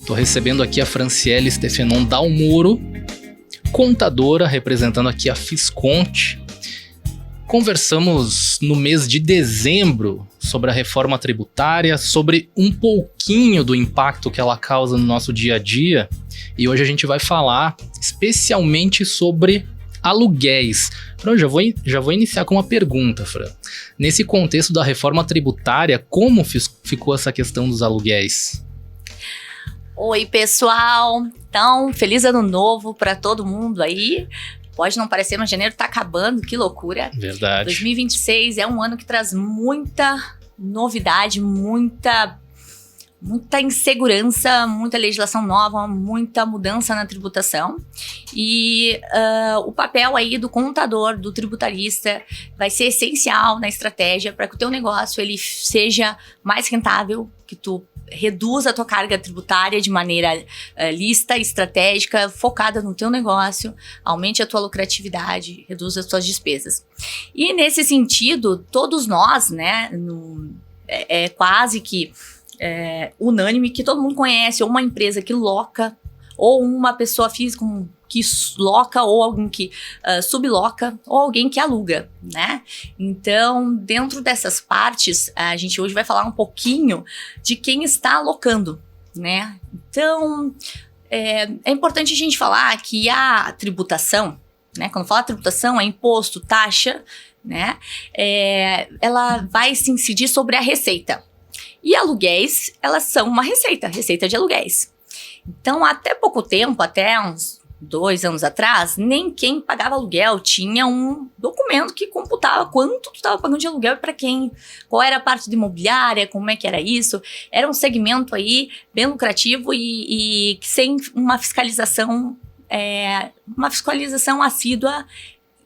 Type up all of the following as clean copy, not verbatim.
Estou recebendo aqui a Franciele Stefenon Dalmoro, contadora, representando aqui a Fisconte. Conversamos no mês de dezembro sobre a reforma tributária, sobre um pouquinho do impacto que ela causa no nosso dia a dia. E hoje a gente vai falar especialmente sobre aluguéis. Fran, já vou iniciar com uma pergunta, Fran. Nesse contexto da reforma tributária, como ficou essa questão dos aluguéis? Oi, pessoal. Então, feliz ano novo para todo mundo aí. Pode não parecer, mas janeiro tá acabando, que loucura. Verdade. 2026 é um ano que traz muita novidade, muita insegurança, muita legislação nova, muita mudança na tributação. E o papel aí do contador, do tributarista, vai ser essencial na estratégia para que o teu negócio ele seja mais rentável, que tu reduza a tua carga tributária de maneira lista, estratégica, focada no teu negócio, aumente a tua lucratividade, reduza as tuas despesas. E nesse sentido, todos nós, né, é quase que unânime que todo mundo conhece ou uma empresa que loca, ou uma pessoa física que loca, ou alguém que subloca, ou alguém que aluga, né? Então, dentro dessas partes, a gente hoje vai falar um pouquinho de quem está alocando, né? Então, é importante a gente falar que a tributação, né? Quando fala tributação, é imposto, taxa, né? Ela vai se incidir sobre a receita. E aluguéis, elas são uma receita de aluguéis. Então, até pouco tempo, até uns 2 anos atrás, nem quem pagava aluguel tinha um documento que computava quanto tu estava pagando de aluguel e para quem, qual era a parte de imobiliária, como é que era isso. Era um segmento aí bem lucrativo e sem uma fiscalização assídua,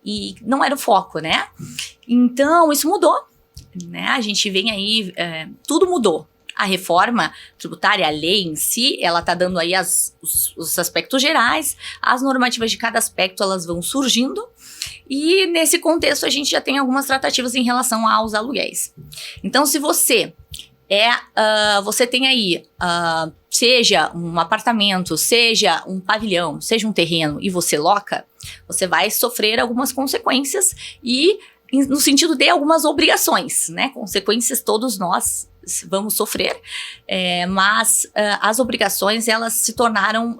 e não era o foco, né? Então, isso mudou, né? A gente vem aí, tudo mudou. A reforma tributária, a lei em si, ela tá dando aí os aspectos gerais, as normativas de cada aspecto, elas vão surgindo, e nesse contexto a gente já tem algumas tratativas em relação aos aluguéis. Então, se você você tem aí, seja um apartamento, seja um pavilhão, seja um terreno, e você loca, você vai sofrer algumas consequências e no sentido de algumas obrigações, né? Consequências todos nós vamos sofrer, mas as obrigações, elas se tornaram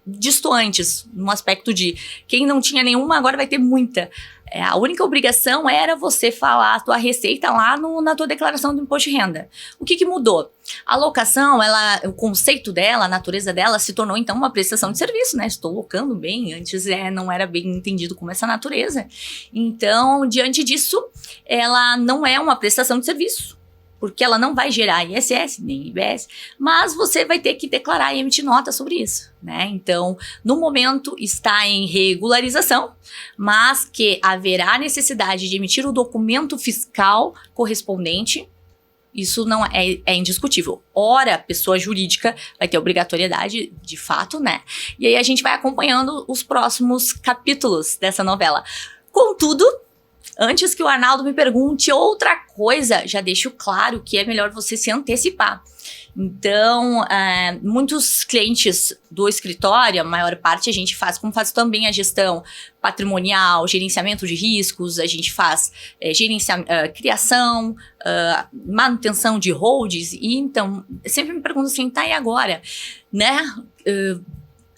distantes, no aspecto de quem não tinha nenhuma, agora vai ter muita. A única obrigação era você falar a tua receita lá na tua declaração do imposto de renda. O que mudou? A locação, o conceito dela, a natureza dela se tornou então uma prestação de serviço, né? Estou locando bem, antes não era bem entendido como essa natureza. Então, diante disso, ela não é uma prestação de serviço, porque ela não vai gerar ISS, nem IBS, mas você vai ter que declarar e emitir nota sobre isso, né? Então, no momento está em regularização, mas que haverá necessidade de emitir o documento fiscal correspondente. Isso não é indiscutível. Ora, pessoa jurídica vai ter obrigatoriedade, de fato, né? E aí a gente vai acompanhando os próximos capítulos dessa novela. Contudo, antes que o Arnaldo me pergunte outra coisa, já deixo claro que é melhor você se antecipar. Então, muitos clientes do escritório, a maior parte a gente faz, como faz também a gestão patrimonial, gerenciamento de riscos, a gente faz criação, manutenção de holdings, e então, sempre me perguntam assim, tá, e agora? Né?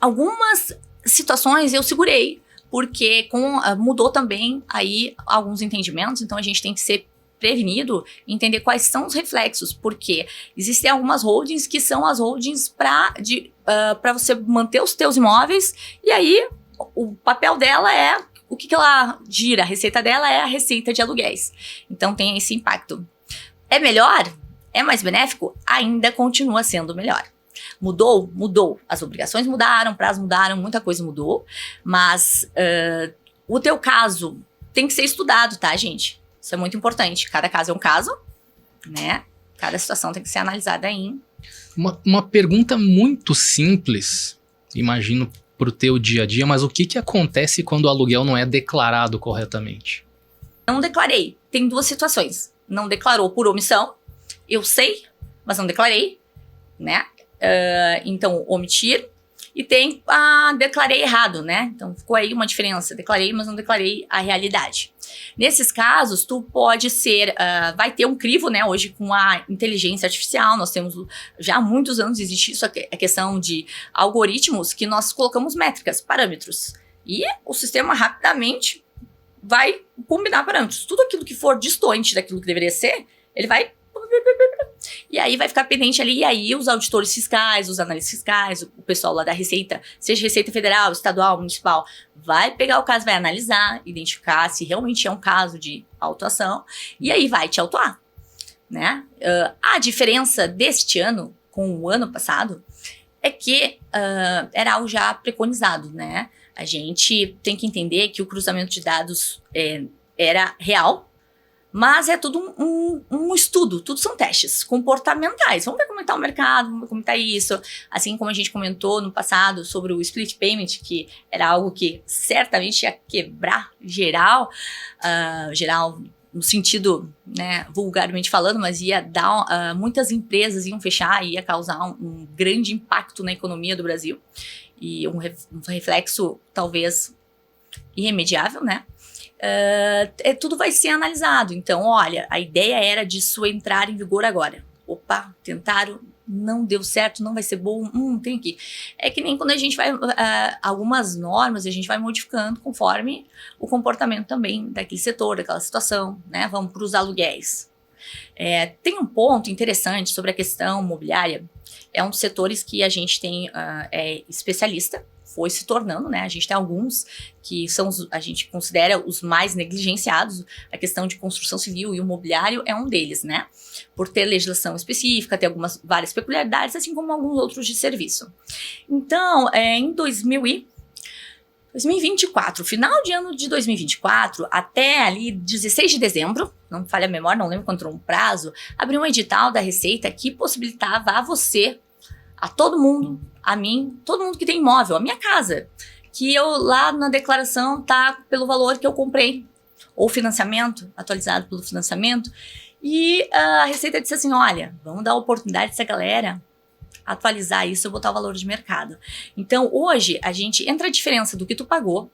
Algumas situações eu segurei, porque mudou também aí alguns entendimentos, então a gente tem que ser prevenido, entender quais são os reflexos, porque existem algumas holdings que são as holdings para você manter os teus imóveis, e aí o papel dela o que ela gira, a receita dela é a receita de aluguéis. Então tem esse impacto. É melhor? É mais benéfico? Ainda continua sendo melhor. Mudou? Mudou. As obrigações mudaram, prazos mudaram, muita coisa mudou, mas o teu caso tem que ser estudado, tá, gente? Isso é muito importante. Cada caso é um caso, né? Cada situação tem que ser analisada em... Uma pergunta muito simples, imagino, para o teu dia a dia, mas o que acontece quando o aluguel não é declarado corretamente? Não declarei. Tem 2 situações. Não declarou por omissão, eu sei, mas não declarei, né? então, omitir. E tem declarei errado, né? Então, ficou aí uma diferença. Declarei, mas não declarei a realidade. Nesses casos, tu pode ser... vai ter um crivo, né? Hoje, com a inteligência artificial, nós temos... Já há muitos anos existe isso, a questão de algoritmos que nós colocamos métricas, parâmetros. E o sistema rapidamente vai combinar parâmetros. Tudo aquilo que for distante daquilo que deveria ser, ele vai... E aí vai ficar pendente ali, e aí os auditores fiscais, os analistas fiscais, o pessoal lá da Receita, seja Receita Federal, Estadual, Municipal, vai pegar o caso, vai analisar, identificar se realmente é um caso de autuação, e aí vai te autuar, né? A diferença deste ano com o ano passado é que era algo já preconizado, né? A gente tem que entender que o cruzamento de dados era real, mas é tudo um estudo, tudo são testes comportamentais. Vamos ver como está o mercado, vamos ver como está isso. Assim como a gente comentou no passado sobre o split payment, que era algo que certamente ia quebrar geral, geral no sentido, né, vulgarmente falando, mas ia dar, muitas empresas iam fechar e ia causar um grande impacto na economia do Brasil. E um reflexo talvez irremediável, né? Tudo vai ser analisado. Então, olha, a ideia era disso entrar em vigor agora. Opa, tentaram, não deu certo, não vai ser bom, tem que... É que nem quando a gente vai... algumas normas a gente vai modificando conforme o comportamento também daquele setor, daquela situação, né? Vamos para os aluguéis. Tem um ponto interessante sobre a questão imobiliária. É um dos setores que a gente tem especialista, foi se tornando, né? A gente tem alguns que são, a gente considera os mais negligenciados. A questão de construção civil e o imobiliário é um deles, né? Por ter legislação específica, ter várias peculiaridades, assim como alguns outros de serviço. Então, em 2024, final de ano de 2024, até ali 16 de dezembro, não me falha a memória, não lembro quanto era um prazo, abriu um edital da Receita que possibilitava a você, a todo mundo, a mim, todo mundo que tem imóvel, a minha casa, que eu lá na declaração tá pelo valor que eu comprei, ou financiamento, atualizado pelo financiamento, e a Receita disse assim, olha, vamos dar a oportunidade dessa galera atualizar isso e botar o valor de mercado. Então, hoje, a gente, entre a diferença do que tu pagou,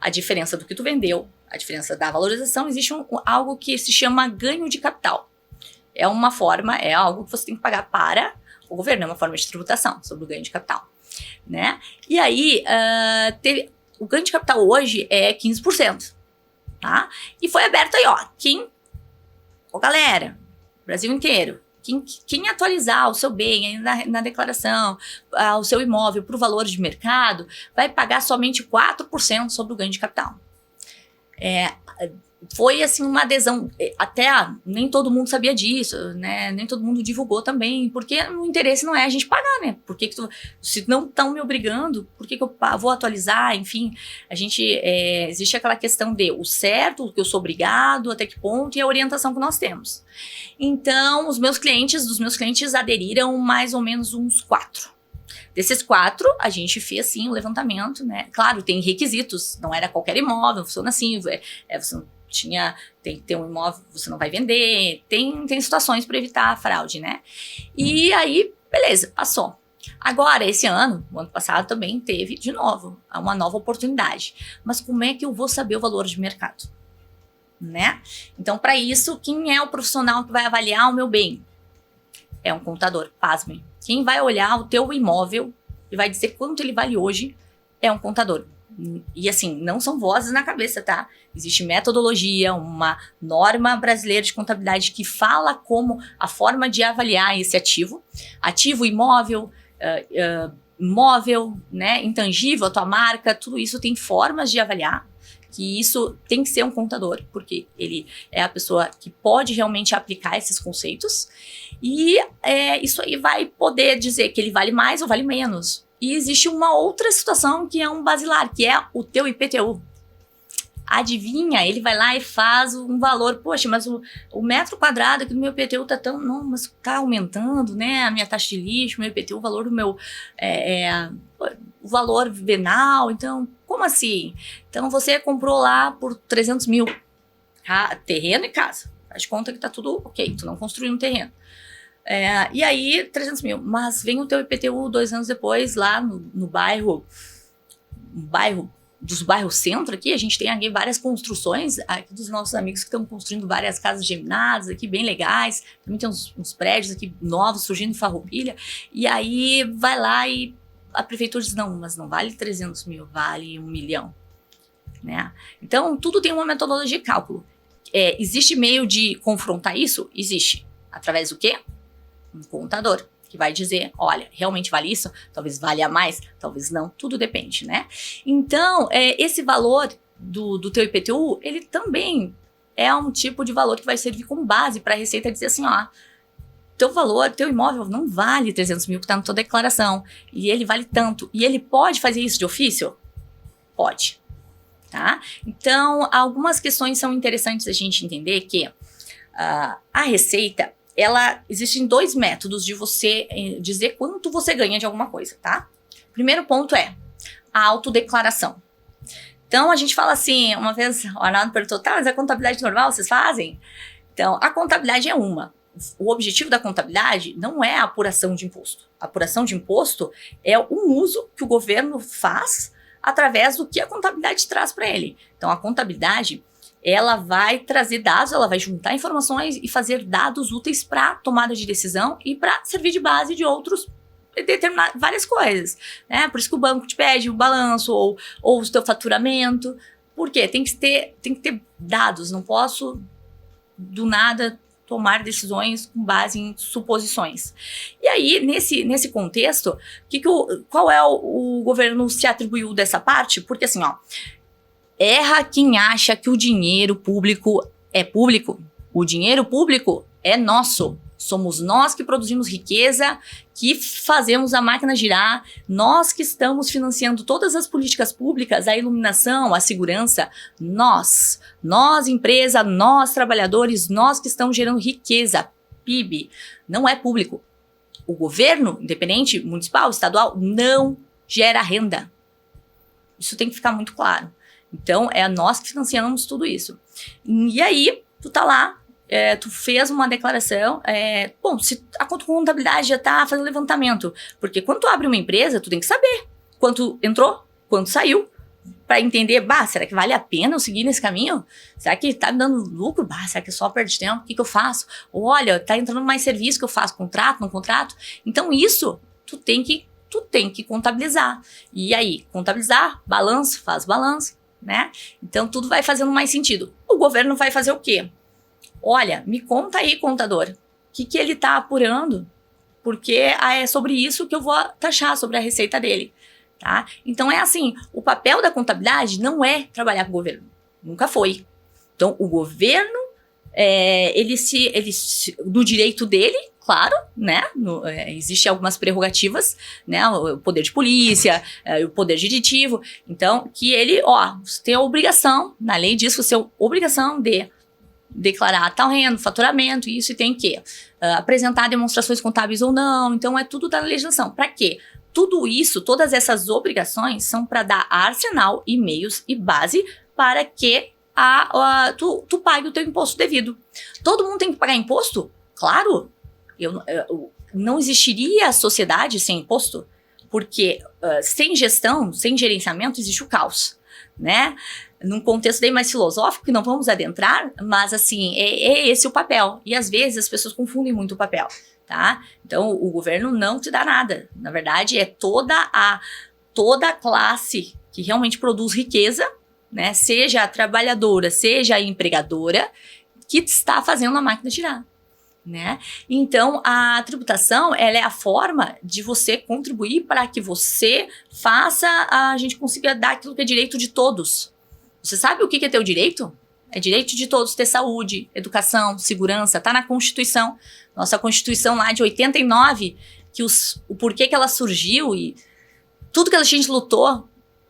a diferença do que tu vendeu, a diferença da valorização, existe algo que se chama ganho de capital. É uma forma, é algo que você tem que pagar para o governo, é uma forma de tributação sobre o ganho de capital, né? E aí, o ganho de capital hoje é 15%, tá? E foi aberto aí, ó, galera, Brasil inteiro, quem atualizar o seu bem aí na declaração, o seu imóvel para o valor de mercado, vai pagar somente 4% sobre o ganho de capital. Foi assim uma adesão, até nem todo mundo sabia disso, né? Nem todo mundo divulgou também, porque o interesse não é a gente pagar, né? Se não estão me obrigando, por que eu vou atualizar? Enfim, a gente, existe aquela questão de o certo, o que eu sou obrigado, até que ponto, e a orientação que nós temos. Então, dos meus clientes aderiram mais ou menos uns 4. Desses 4, a gente fez sim o levantamento, né? Claro, tem requisitos, não era qualquer imóvel, funciona assim, você tem que ter um imóvel, você não vai vender, tem situações para evitar a fraude, né? E aí, beleza, passou. Agora, esse ano, o ano passado também teve, de novo, uma nova oportunidade. Mas como é que eu vou saber o valor de mercado? Né? Então, para isso, quem é o profissional que vai avaliar o meu bem? É um contador, pasmem. Quem vai olhar o teu imóvel e vai dizer quanto ele vale hoje é um contador. E assim, não são vozes na cabeça, tá? Existe metodologia, uma norma brasileira de contabilidade que fala como a forma de avaliar esse ativo. Ativo, imóvel, né, intangível, a tua marca, tudo isso tem formas de avaliar. Que isso tem que ser um contador, porque ele é a pessoa que pode realmente aplicar esses conceitos. E isso aí vai poder dizer que ele vale mais ou vale menos. E existe uma outra situação que é um basilar, que é o teu IPTU. Adivinha, ele vai lá e faz um valor, poxa, mas o metro quadrado aqui do meu IPTU tá tão, não, mas tá aumentando, né, a minha taxa de lixo, meu IPTU, o valor do meu, o valor venal, então, como assim? Então, você comprou lá por 300 mil, terreno e casa, faz de conta que tá tudo ok, tu não construiu um terreno. E aí, 300 mil. Mas vem o teu IPTU 2 anos depois, lá no bairro, dos bairros centro aqui, a gente tem aqui várias construções aqui dos nossos amigos que estão construindo várias casas geminadas aqui, bem legais. Também tem uns prédios aqui novos surgindo em Farroupilha. E aí, vai lá e a prefeitura diz, não, mas não vale 300 mil, vale 1 milhão. Né? Então, tudo tem uma metodologia de cálculo. Existe meio de confrontar isso? Existe. Através do quê? Um contador, que vai dizer, olha, realmente vale isso? Talvez valha mais, talvez não, tudo depende, né? Então, esse valor do teu IPTU, ele também é um tipo de valor que vai servir como base para a Receita dizer assim, ó, teu valor, teu imóvel não vale 300 mil que está na tua declaração, e ele vale tanto, e ele pode fazer isso de ofício? Pode, tá? Então, algumas questões são interessantes a gente entender que a Receita, existem 2 métodos de você dizer quanto você ganha de alguma coisa, tá? Primeiro ponto é a autodeclaração. Então, a gente fala assim, uma vez o Arnaldo perguntou, tá, mas a contabilidade normal vocês fazem? Então, a contabilidade é uma. O objetivo da contabilidade não é a apuração de imposto. A apuração de imposto é um uso que o governo faz através do que a contabilidade traz para ele. Então, a contabilidade, ela vai trazer dados, ela vai juntar informações e fazer dados úteis para tomada de decisão e para servir de base de outros, determinar várias coisas, né? Por isso que o banco te pede o balanço ou o teu faturamento. Por quê? Tem que ter dados, não posso do nada tomar decisões com base em suposições. E aí, nesse contexto, qual é o governo se atribuiu dessa parte? Porque assim, ó, erra quem acha que o dinheiro público é público. O dinheiro público é nosso. Somos nós que produzimos riqueza, que fazemos a máquina girar, nós que estamos financiando todas as políticas públicas, a iluminação, a segurança, nós empresa, nós trabalhadores, nós que estamos gerando riqueza, PIB, não é público. O governo, independente, municipal, estadual, não gera renda. Isso tem que ficar muito claro. Então, é nós que financiamos tudo isso. E aí, tu tá lá, tu fez uma declaração, bom, se a contabilidade já tá fazendo levantamento, porque quando tu abre uma empresa, tu tem que saber quanto entrou, quanto saiu, para entender, será que vale a pena eu seguir nesse caminho? Será que tá me dando lucro? Será que é só perda de tempo? O que eu faço? Olha, tá entrando mais serviço que eu faço, contrato, não contrato? Então isso, tu tem que contabilizar. E aí, contabilizar, balanço, faz balanço, né? Então tudo vai fazendo mais sentido. O governo vai fazer o quê? Olha, me conta aí, contador, o que ele está apurando, porque é sobre isso que eu vou taxar, sobre a receita dele, tá? Então é assim, o papel da contabilidade não é trabalhar com o governo, nunca foi. Então o governo, no direito dele, claro, né? Existem algumas prerrogativas, né? O poder de polícia, o poder juridictivo, então que ele, você tem a obrigação, na lei diz que você tem a obrigação de declarar tal renda, faturamento, isso, e tem que apresentar demonstrações contábeis ou não. Então, é tudo da legislação. Para quê? Tudo isso, todas essas obrigações são para dar arsenal e meios e base para que tu pague o teu imposto devido. Todo mundo tem que pagar imposto? Claro. Não existiria sociedade sem imposto, porque sem gestão, sem gerenciamento, existe o caos, né? Num contexto bem mais filosófico, que não vamos adentrar, mas assim, é esse o papel. E às vezes as pessoas confundem muito o papel, tá? Então, o governo não te dá nada. Na verdade, é toda a classe que realmente produz riqueza, né? Seja a trabalhadora, seja a empregadora, que está fazendo a máquina girar, né? Então, a tributação, ela é a forma de você contribuir para que você a gente consiga dar aquilo que é direito de todos. Você sabe o que é teu direito? É direito de todos ter saúde, educação, segurança, tá na Constituição. Nossa Constituição lá de 89, que o porquê que ela surgiu e tudo que a gente lutou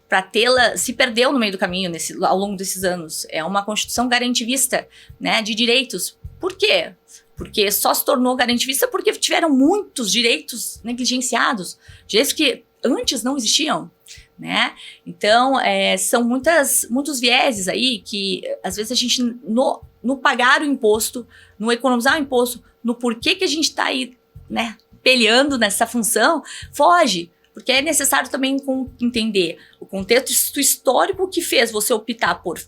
para tê-la se perdeu no meio do caminho ao longo desses anos. É uma Constituição garantivista, né, de direitos. Por quê? Porque só se tornou garantivista porque tiveram muitos direitos negligenciados, direitos que antes não existiam, né? Então, são muitos vieses aí que, às vezes, a gente, no pagar o imposto, no economizar o imposto, no porquê que a gente está aí né, peleando nessa função, foge. Porque é necessário também entender o contexto histórico que fez você optar por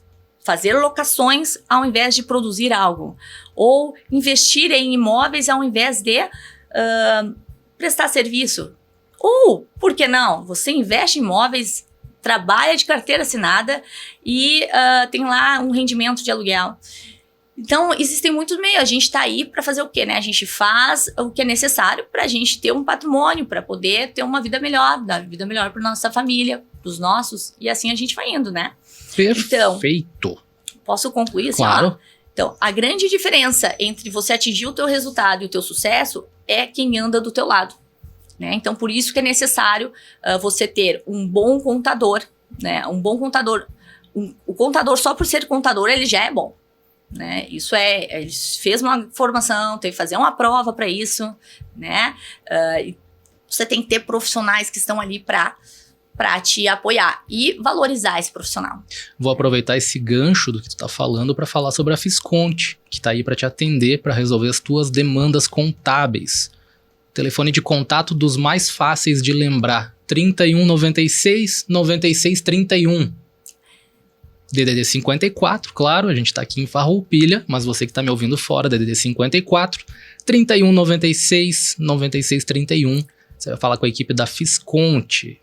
fazer locações ao invés de produzir algo. Ou investir em imóveis ao invés de prestar serviço. Ou, por que não? Você investe em imóveis, trabalha de carteira assinada e tem lá um rendimento de aluguel. Então, existem muitos meios. A gente está aí para fazer o quê, né? A gente faz o que é necessário para a gente ter um patrimônio, para poder ter uma vida melhor, dar vida melhor para nossa família, para os nossos, e assim a gente vai indo, né? Perfeito. Então, posso concluir? Assim, Claro. Então, a grande diferença entre você atingir o teu resultado e o teu sucesso é quem anda do teu lado, né? Então, por isso que é necessário você ter um bom contador, né? Um bom contador. O contador, só por ser contador, ele já é bom. Né? Isso ele fez uma formação, teve que fazer uma prova para isso, né? Você tem que ter profissionais que estão ali para te apoiar e valorizar esse profissional. Vou aproveitar esse gancho do que tu tá falando para falar sobre a Fisconte, que tá aí para te atender, para resolver as tuas demandas contábeis. Telefone de contato dos mais fáceis de lembrar: 3196 9631. DDD 54, claro, a gente tá aqui em Farroupilha, mas você que tá me ouvindo fora, DDD 54, 3196 9631. Você vai falar com a equipe da Fisconte.